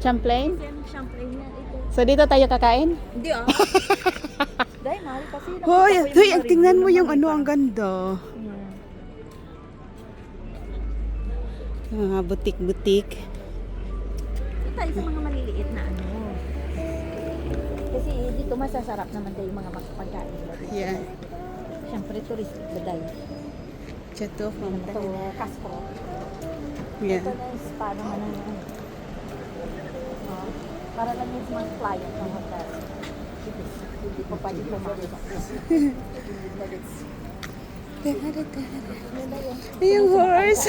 Champlain? Champlain yan. Ito. So dito tayo kakain? Hindi ah. Dahil mahal kasi. Hoy, hoy, tingnan mo yung ano, ang ganda. Mga butik-butik. Ito tayo sa mga maliliit na ano. Kasi dito masasarap naman tayo yung mga pagkain. Yeah. Siyempre, touristic ba tayo? Chateau from Ito, Castro. Yeah. Ito na is paano man ang para lang yung mga client ng hotel. Hindi pa pwede pumasok. Yung horse.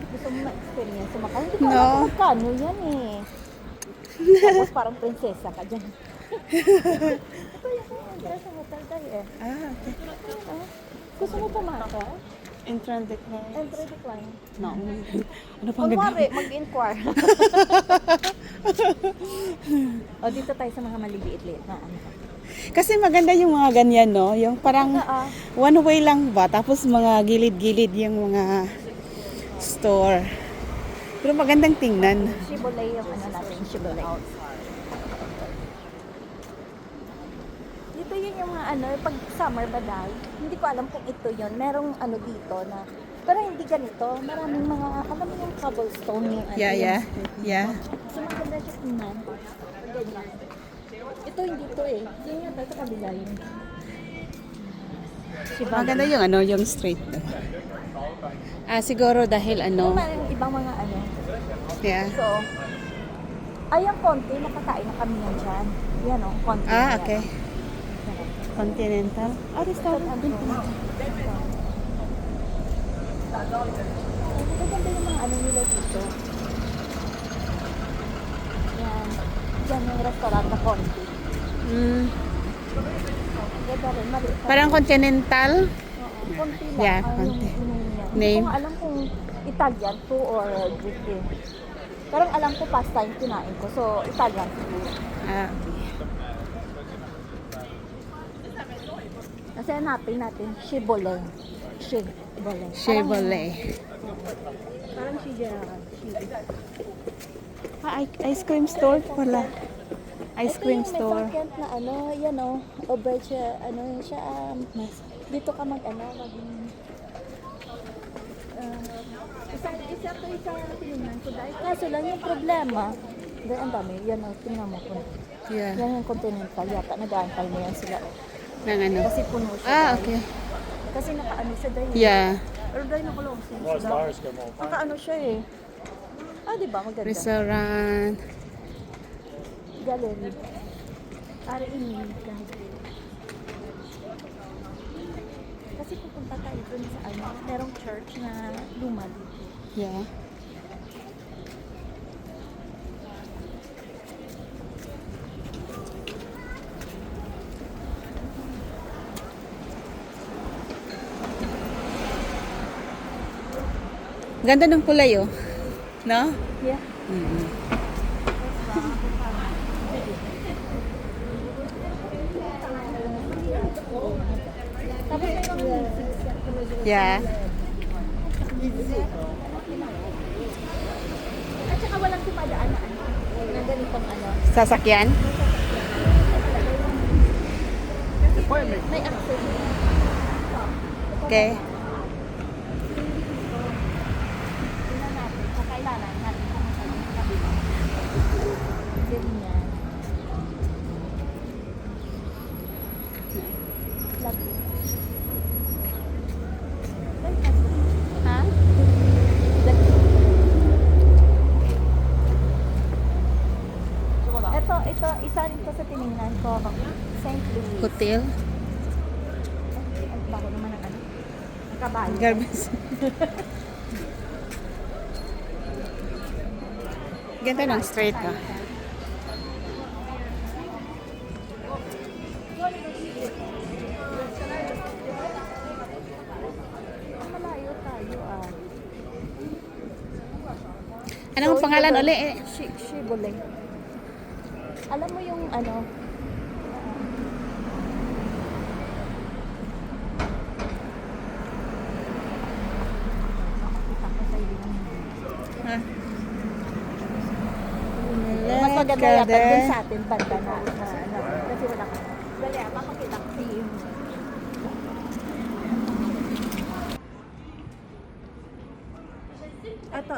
Gusto mo ma-experience sumakay? Hindi ko alam kung magkano yan eh. Tapos parang prinsesa ka dyan. Ito yung entrance sa hotel tayo eh. Okay. Gusto mo pumasok? Entrance decline. Entry decline. No. Ano pang Kunwari, mag-inquire. O dito tayo sa mga maliliit-liit na ano. Kasi maganda yung mga ganyan, no? Yung parang one way lang ba? Tapos mga gilid-gilid yung mga store. Pero magandang tingnan. Shibboleth yung ano natin, Shibboleth. Dito yun yung mga ano, pag summer ba dahil, hindi ko alam kung ito yun. Merong ano dito na, pero hindi ganito. Maraming mga, alam mo yung cobblestone yung ano. Yeah. So maganda siya tingnan. Ganyan. Ito hindi to eh. Yun yung sa kabila yun. Maganda yung ano, yung street. Siguro dahil ano. Yung ibang mga ano. Yeah. So, ayang konti, nakakain na kami yan dyan. Yan o, konti. Okay. Continental. Restaurant. Maganda yung mga ano nila dito. Yan. Yan yung restaurant na konti. Ganda rin, maliit. Parang continental. Konti lang. Yeah, yung konti. name. Hindi ko alam kung Italian to or Greek. Pero alam ko past time kinain ko. So, Italian siguro. Kasi hanapin natin, Shibboleth. Chevrolet. Parang Ice cream store pala. Ice cream ito yung store. may vacant na ano, yan o. Auberge, ano yun siya. Dito ka isa tingnan ko dahil. Kaso lang yung problema. Dahil ang dami, yan o, tingnan mo ko. Yeah. Yan yung continental yata, nag-aantay mo yan sila. Nang ano? Kasi puno siya. Okay. Kasi nakaano siya dahil. Yeah. Pero dahil nakulong siya. Nakaano siya eh. Diba? Maganda. Restaurant. Gallery. Kasi pupunta tayo dun sa ano, merong church na luma dito. Yeah. Ganda ng kulay, oh. No? Yeah. Tapos may mga Yeah. at saka walang tumadaan na ano, na ganitong ano. Sasakyan? May access. Okay. Tingnan natin, kakailangan natin kung ano sa kabila. Ganyan. Lagi. Ha? Ito, isa rin to sa tinignan ko. St. Louis. Hotel? Ang bako naman ang ano? Ang kabayo. Garbage. Ganda ng street, ha? Malayo tayo Anong pangalan uli? Shibboleth. Alam mo yung ano, maganda ka yata dun din. sa atin banda na ano. Kasi wala ka. Dali, papakita ko sa iyo. Ito.